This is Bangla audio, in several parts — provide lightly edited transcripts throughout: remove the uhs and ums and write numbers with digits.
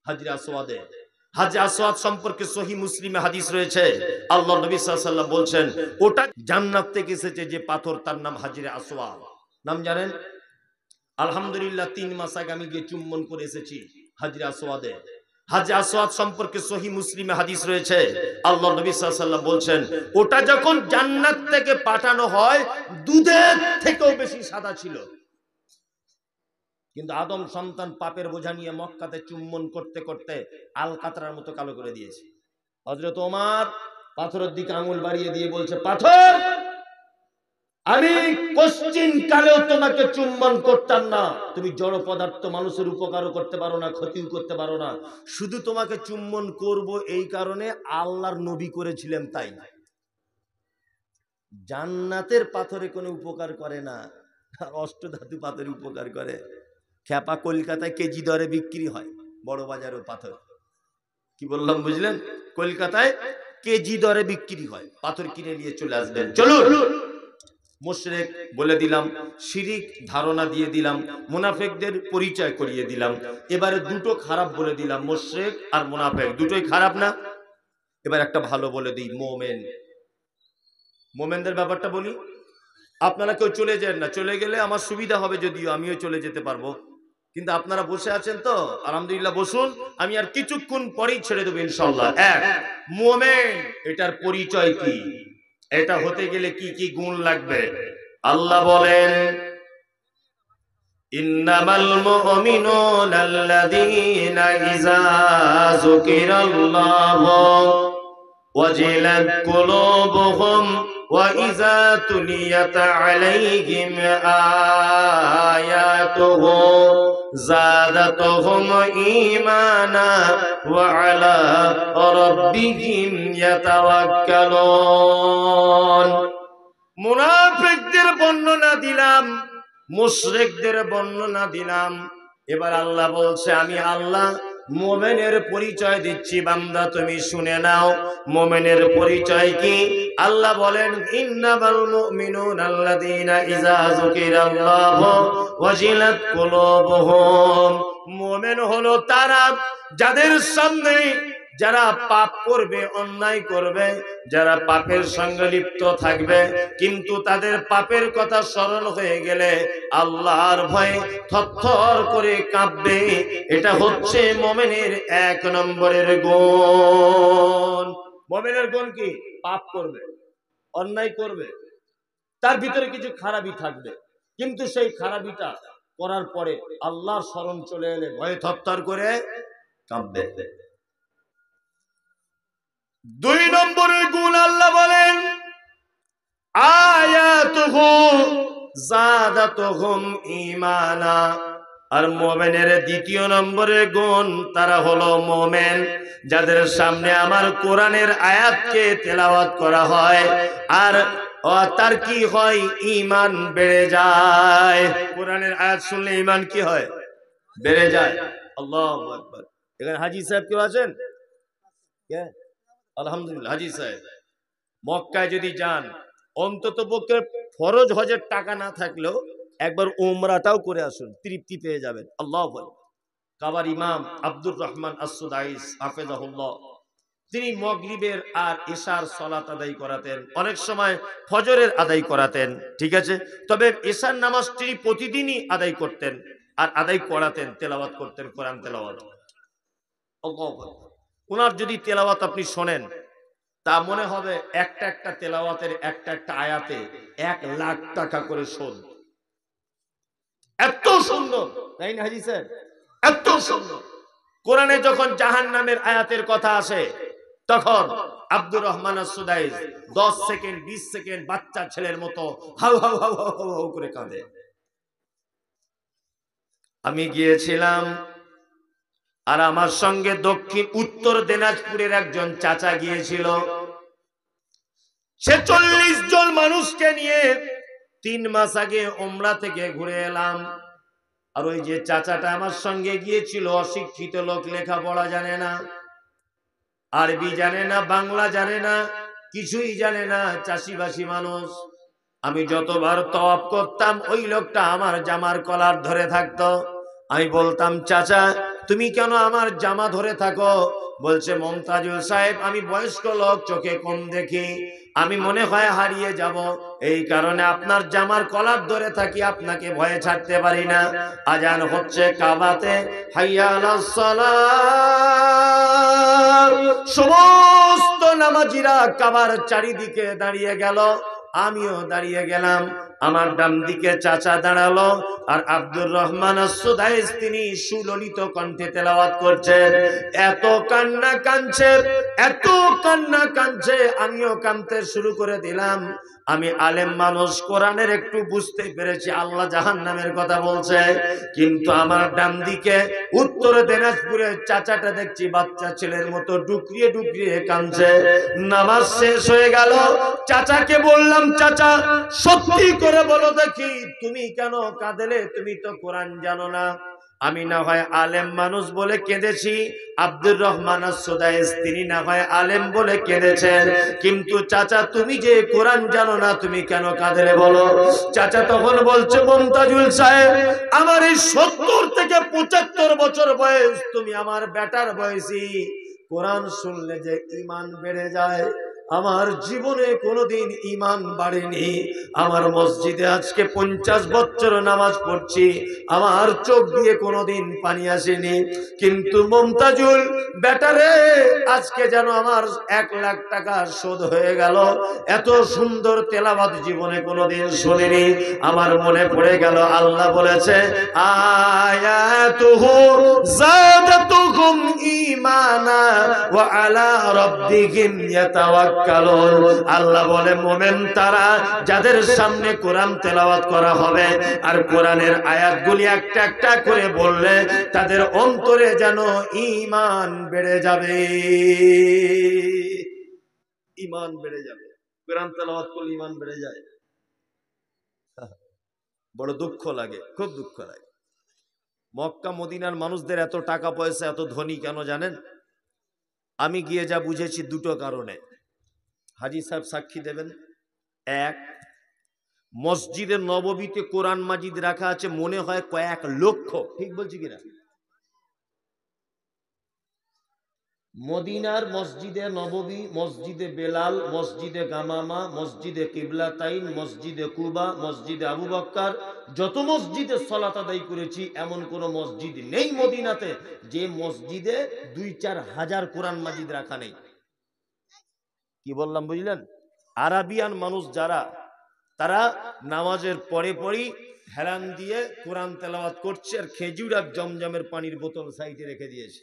হাজরে আসওয়াদে। হাজরে আসওয়াদ সম্পর্কে সহিহ মুসলিমে হাদিস রয়েছে, আল্লাহর নবী সাল্লাল্লাহু আলাইহি ওয়াসাল্লাম বলছেন, ওটা জান্নাত থেকে এসেছে যে পাথর, তার নাম হাজরে আসওয়াদ। নাম জানেন? আলহামদুলিল্লাহ 3 মাস আগে আমি গিয়ে চুম্বন করে এসেছি হাজরে আসওয়াদে। হাজরে আসওয়াদ সম্পর্কে সহিহ মুসলিমে হাদিস রয়েছে, আল্লাহর নবী সাল্লাল্লাহু আলাইহি ওয়াসাল্লাম বলছেন, ওটা যখন জান্নাত থেকে পাঠানো হয় দুধের থেকেও বেশি সাদা ছিল। কিন্তু আদম সন্তান পাপের বোঝা নিয়ে মক্কাতে চুম্বন করতে করতে আলকাতরার মতো কালো করে দিয়েছে। হযরত ওমর পাথরের দিকে আঙুল বাড়িয়ে দিয়ে বলছে, পাথর, আমি কোশ্চিন কালেও তোমাকে চুম্বন করতাম না। তুমি জড় পদার্থ, মানুষের উপকারও করতে পারো না, ক্ষতিও করতে পারো না। শুধু তোমাকে চুম্বন করব এই কারণে আল্লাহর নবী করেছিলেন তাই। জান্নাতের পাথরে কোনো উপকার করে না, আর অষ্টধাতু পাথরে উপকার করে। খেপা কলকাতায় কেজি দরে বিক্রি হয়, বড় বাজারেও পাথর। কি বললাম বুঝলেন? কলকাতায় কেজি দরে বিক্রি হয়, পাথর কিনে নিয়ে চলে আসবেন। চলুন, মুশরিক বলে দিলাম, শিরিক ধারণা দিয়ে দিলাম, মুনাফিকদের পরিচয় করিয়ে দিলাম। এবারে দুটো খারাপ বলে দিলাম, মুশরিক আর মুনাফিক দুটোই খারাপ না? এবার একটা ভালো বলে দিই, মুমিন। মুমিনদের ব্যাপারটা বলি। আপনারা কেউ চলে যান না, চলে গেলে আমার সুবিধা হবে, যদিও আমিও চলে যেতে পারবো। কিন্তু আপনারা বসে আছেন তো, আলহামদুলিল্লাহ বসুন, আমি আর কিছুক্ষণ পরেই ছেড়ে দেবো ইনশাআল্লাহ। এক, মুমিন, এটার পরিচয় কি? এটা হতে গেলে কি কি গুণ লাগবে? আল্লাহ বলেন, ইন্নামাল মুমিনুনা আল্লাযীনা ইযা যুকিরাল্লাহু ওয়াজিলাত কুলুবুহুম ওয়া ইযা তুলিয়াত আলাইহিম আয়াতুহু যাদাতুহুম ঈমানা ওয়া আলা রাব্বিহিম ইয়াতাওয়াক্কালুন। মুনাফিকদের বর্ণনা দিলাম, মুশরিকদের বর্ণনা দিলাম। এবার আল্লাহ বলছে, আমি আল্লাহ মুমিনের পরিচয় দিচ্ছি, বান্দা তুমি শুনে নাও। মুমিনের পরিচয় কি? আল্লাহ বলেন, ইন্নামাল মুমিনুনা আল্লাযীনা ইযা যুকিরাল্লাহু ওয়াজিলাত কুলুবুহুম। মুমিন হলো তারা যাদের সামনে যারা পাপ করবে, অন্যায় করবে, যারা পাপের সঙ্গে লিপ্ত থাকবে, কিন্তু তাদের পাপের কথা স্মরণ হয়ে গেলে আল্লাহর ভয়ে থরথর করে কাঁপবে। এটা হচ্ছে মুমিনের 1 নম্বরের গুণ। মুমিনের গুণ কি? পাপ করবে, অন্যায় করবে, তার ভিতরে কিছু খারাপই থাকবে, কিন্তু সেই খারাপিটা করার পরে আল্লাহর স্মরণ চলে এলে ভয়ে থরথর করে কাঁপবে। 2 নম্বরের গুণ আল্লাহ বলেন, আয়াতুহু যাদাতুহুম ঈমানা। আর মুমিনের 2য় নম্বরের গুণ, তারা হলো মুমিন যাদের সামনে আমার কোরআনের আয়াতকে তেলাওয়াত করা হয় আর তার কি হয়? ঈমান বেড়ে যায়। কোরআনের আয়াত শুনলে ঈমান কি হয়? বেড়ে যায়। আল্লাহু আকবার। এখানে হাজী সাহেব কেউ আছেন? কে? আলহামদুলিল্লাহ, হাজী সাহেব। মক্কায় যদি যান, অন্তত পক্ষে ফরজ হজের টাকা না থাকলেও একবার উমরাটাও করে আসুন, তৃপ্তি পেয়ে যাবেন। আল্লাহু আকবার। কাবার ইমাম আব্দুর রহমান আস-সুদাইস হাফেজাহুল্লাহ, তিনি মাগরিবের আর ইশার সালাত আদায় করাতেন, অনেক সময় ফজরের আদায় করাতেন, ঠিক আছে। তবে ইশার নামাজ তিনি প্রতিদিনই আদায় করতেন আর আদায় করাতেন, তেলাওয়াত করতেন, কোরআন তেলাওয়াত। আল্লাহু আকবার। ওনার যদি তেলাওয়াত আপনি শোনেন, তা মনে হবে একটা একটা তেলাওয়াতের একটা একটা আয়াতে 1 লাখ টাকা করে শোধ। এত সুন্দর, তাই না হাজী স্যার? এত সুন্দর। কোরআনে যখন জাহান্নামের আয়াতের কথা আসে, তখন আব্দুর রহমান আস-সুদাইস 10 সেকেন্ড 20 সেকেন্ড বাচ্চা ছেলের মতো how how how how how করে কাঁদে। আমি গিয়েছিলাম, আর আমার সঙ্গে উত্তর দিনাজপুরের একজন চাচা গিয়েছিল। সে 40 জন মানুষকে নিয়ে 3 মাস আগে উমরা থেকে ঘুরে এলাম। আর ওই যে চাচাটা আমার সঙ্গে গিয়েছিল, অশিক্ষিত লোক, লেখাপড়া জানে না, আরবি জানে না, বাংলা জানে না, কিছুই জানে না, চাষিবাসী মানুষ। আমি যতবার তওয়াফ করতাম, ওই লোকটা আমার জামার কলার ধরে থাকতো। আমি বলতাম, চাচা তুমি কেন আমার জামা ধরে থাকো? বলছে মমতাজুল সাহেব, আমি বয়স্ক লোক, চোখে কম দেখি, আমি মনে হয় হারিয়ে যাব, এই কারণে আপনার জামার কলার ধরে থাকি, আপনাকে ভয়ে ছাড়তে পারি না। আজান হচ্ছে কাবাতে, হাইয়া আলাস সালাত, সমস্ত নামাজিরা কাবার চারিদিকে দাঁড়িয়ে গেল, আমিও দাঁড়িয়ে গেলাম। আমার ডান দিকে চাচা দাঁড়ালো, আর আব্দুর রহমান আস-সুদাইস তিনি সুললিত কণ্ঠে তেলাওয়াত করছেন। এত কান্না কাঁদছে, এত কান্না কাঁদছে, আমিও কাঁদতে শুরু করে দিলাম। আমি আলেম মানুষ, কোরআনের একটু বুঝতে পেরেছি আল্লাহ জাহান্নামের কথা বলছে, কিন্তু আমার ডান দিকে উত্তর দিনাজপুরের চাচাটা দেখছি বাচ্চা ছেলের মতো ডুকরিয়ে ডুকরিয়ে কাঁদছে। নামাজ শেষ হয়ে গেল, চাচাকে বললাম, চাচা সত্যি করে বলো দেখি তুমি কেন কাঁদলে? তুমি তো কোরআন জানো না। আমি না হয় আলেম মানুষ বলে কেঁদেছি, আব্দুর রহমান আস-সুদাইস তিনি না হয় আলেম বলে কেঁদেছেন, কিন্তু চাচা তুমি যে কোরআন জানো না, তুমি কেন কাঁদলে বলো? চাচা তখন বলছে, মমতাজুল সাহেব, আমার এই 70 থেকে 75 বছর বয়স, তুমি আমার বেটার বয়সী, কোরআন শুনলে যে ঈমান বেড়ে যায়, আমার জীবনে কোনোদিন ঈমান বাড়েনি। আমার মসজিদে আজকে 50 বছর নামাজ পড়ছি, আমার চোখ দিয়ে কোনোদিন পানি আসেনি, কিন্তু মমতাজুল বেটারে, আজকে যেন আমার 1 লাখ টাকা শোধ হয়ে গেল। এত সুন্দর তেলাওয়াত জীবনে কোনোদিন শুনিনি। আমার মনে পড়ে গেল আল্লাহ বলেছে, আয়াতুহু যাদাতুহুম ঈমানা ওয়া আলা রাব্বিহিম ইয়াতাওয়াক্কালুন। আল্লাহ বলে মুমিন তারা যাদের সামনে কোরআন তেলাওয়াত করা হবে আর কোরআনের আয়াতগুলি একটা একটা করে বললে তাদের অন্তরে যেন ঈমান বেড়ে যাবে, ঈমান বেড়ে যাবে। কোরআন তেলাওয়াত করলে ঈমান বেড়ে যায়। বড় দুঃখ লাগে, খুব দুঃখ লাগে। মক্কা মদিনার মানুষদের এত টাকা পয়সা, এত ধনী কেন জানেন? আমি গিয়ে যা বুঝেছি দুটো কারণে। হাজী সাহেব সাক্ষী দেবেন। এক, মসজিদের নববীতে কোরআন মাজিদ রাখা আছে মনে হয় কয়েক লক্ষ, ঠিক বলছি কিনা? মদিনার মসজিদে নববী, মসজিদে বেলাল, মসজিদে গামামা, মসজিদে কিবলাতাইন, মসজিদে কুবা, মসজিদে আবু বক্কর, যত মসজিদে সালাত আদায় করেছি এমন কোন মসজিদ নেই মদিনাতে যে মসজিদে 2-4 হাজার কোরআন মাজিদ রাখা নেই। কি বললাম বুঝলেন? আরাবিয়ান মানুষ যারা, তারা নামাজের পরে পরেই হেলান দিয়ে কোরআন তেলাওয়াত করছে, আর খেজুর আর জমজমের পানির বোতল সাইডে রেখে দিয়েছে।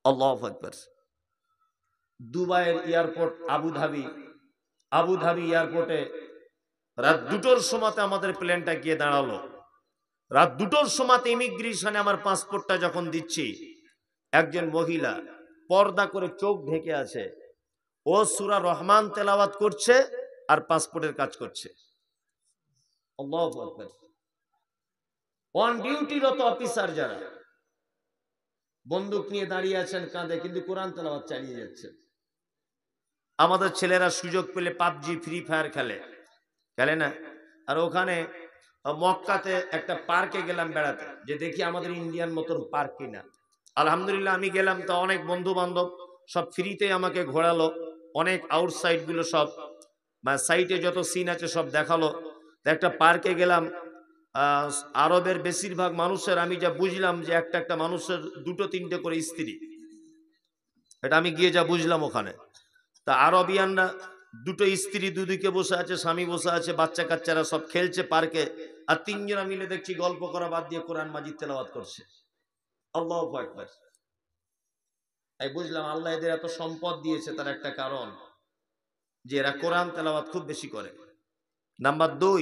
আল্লাহু আকবার। দুবাইয়ের এয়ারপোর্ট আবুধাবি এয়ারপোর্টে রাত 2টোর সময় আমাদের প্লেনটা গিয়ে দাঁড়ালো। রাত 2টোর সময় ইমিগ্রেশনে আমার পাসপোর্টটা যখন দিচ্ছি, একজন মহিলা পর্দা করে চোখ ঢেকে আছে, ও সূরা রহমান তেলাওয়াত করছে আর পাসপোর্টের কাজ করছে। আল্লাহু আকবার। অন ডিউটিরত অফিসার যারা বন্দুক নিয়ে দাঁড়িয়ে আছেন, কাঁধে, কিন্তু কোরআন তেলাওয়াত চালিয়ে যাচ্ছে। আমাদের ছেলেরা সুযোগ পেলে পাবজি, ফ্রি ফায়ার খেলে না? আর ওখানে মক্কাতে একটা পার্কে গেলাম বেড়াতে, যে দেখি আমাদের ইন্ডিয়ান মতন পার্ক কিনা। আলহামদুলিল্লাহ আমি গেলাম, তো অনেক বন্ধু বান্ধব সব ফ্রিতে আমাকে ঘোরালো, অনেক আউটসাইড গুলো সব সাইটে যত সিন আছে সব দেখালো। একটা পার্কে গেলাম, আরবের বেশিরভাগ মানুষের, আমি যা বুঝলাম যে একটা একটা মানুষের 2-3টে করে স্ত্রী, এটা আমি গিয়ে যা বুঝলাম ওখানে। তা আরবিয়ানরা 2টো স্ত্রী দুদিকে বসে আছে, স্বামী বসে আছে, বাচ্চা কাচ্চারা সব খেলছে পার্কে, আর 3জনা মিলে দেখছি গল্প করা বাদ দিয়ে কোরআন মাজিদ তেলাওয়াত করছে। আল্লাহু আকবার। তাই বুঝলাম আল্লাহ এদের এত সম্পদ দিয়েছে তার একটা কারণ, যে এরা কোরআন তেলাওয়াত খুব বেশি করে। নাম্বার 2,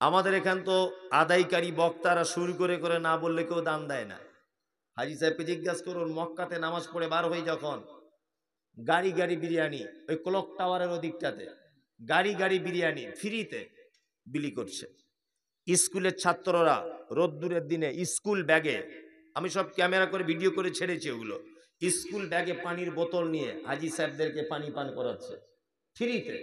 আমাদের এখান তো আদায়কারী বক্তারা শুরু করে করে না বললে কেউ দান দেয় না। হাজী সাহেবকে জিজ্ঞাসা করুন, মক্কাতে নামাজ পড়ে বার হয়ে যখন গাড়ি গাড়ি বিরিয়ানি, ওই ক্লক টাওয়ারের ওদিকটাতে গাড়ি গাড়ি বিরিয়ানি ফ্রিতে বিলি করছে। স্কুলের ছাত্ররা রোদ্দুরের দিনে স্কুল ব্যাগে, আমি সব ক্যামেরা করে ভিডিও করে ছেড়েছি, ওগুলো স্কুল ব্যাগে পানির বোতল নিয়ে হাজী সাহেবদেরকে পানি পান করাচ্ছে ফ্রিতে।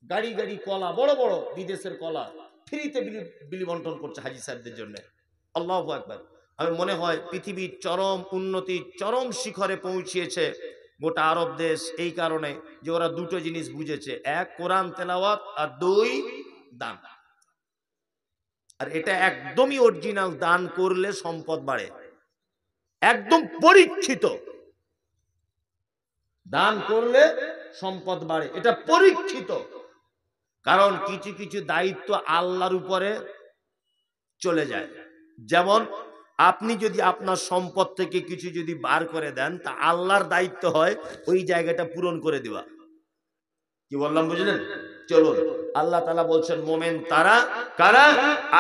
গাড়ি গাড়ি কলা, বড় বড় বিদেশের কলা ফ্রিতে বিলি বন্টন করছে হাজী সাহেবদের জন্য। আল্লাহু আকবার। আমি মনে হয় পৃথিবীর চরম উন্নতি চরম শিখরে পৌঁছিয়েছে গোটা আরব দেশ এই কারণে যে ওরা দুটো জিনিস বুঝেছে, এক কোরআন তেলাওয়াত আর দুই দান। আর এটা একদমই অরিজিনাল, দান করলে সম্পদ বাড়ে, একদম পরীক্ষিত। দান করলে সম্পদ বাড়ে, এটা পরীক্ষিত। কারণ কিছু কিছু দায়িত্ব আল্লাহর উপরে চলে যায়। যেমন আপনি যদি আপনার সম্পদ থেকে কিছু যদি বার করে দেন, তা আল্লাহর দায়িত্ব হয় ওই জায়গাটা পূরণ করে দেওয়া। কি বললাম বুঝলেন? চলুন, আল্লাহ তাআলা বলছেন মোমেন তারা কারা,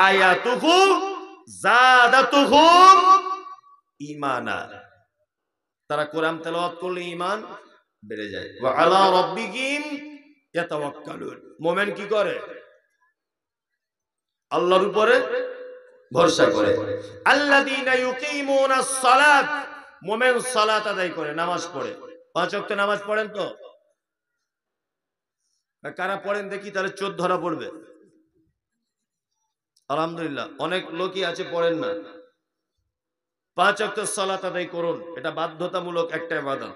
আয়াতুহু জাদাতুহুম ঈমানা, তারা কোরআন তেলাওয়াত করলে ঈমান বেড়ে যায়। ওয়া আলা রাব্বিহিম ইয়াতাওয়াক্কালুন, মোমেন কি করে? আল্লাহর উপরে ভরসা করে। আল্লাযীনা ইউকিমুনাস সালাত, মোমেন সালাত আদায় করে, নামাজ পড়ে। 5 ওয়াক্ত নামাজ পড়েন তো? কারা পড়েন দেখি, তাহলে চোর ধরা পড়বে। আলহামদুলিল্লাহ, অনেক লোকই আছে পড়েন না। 5 ওয়াক্ত সালাত আদায় করুন, এটা বাধ্যতামূলক একটা ইবাদত।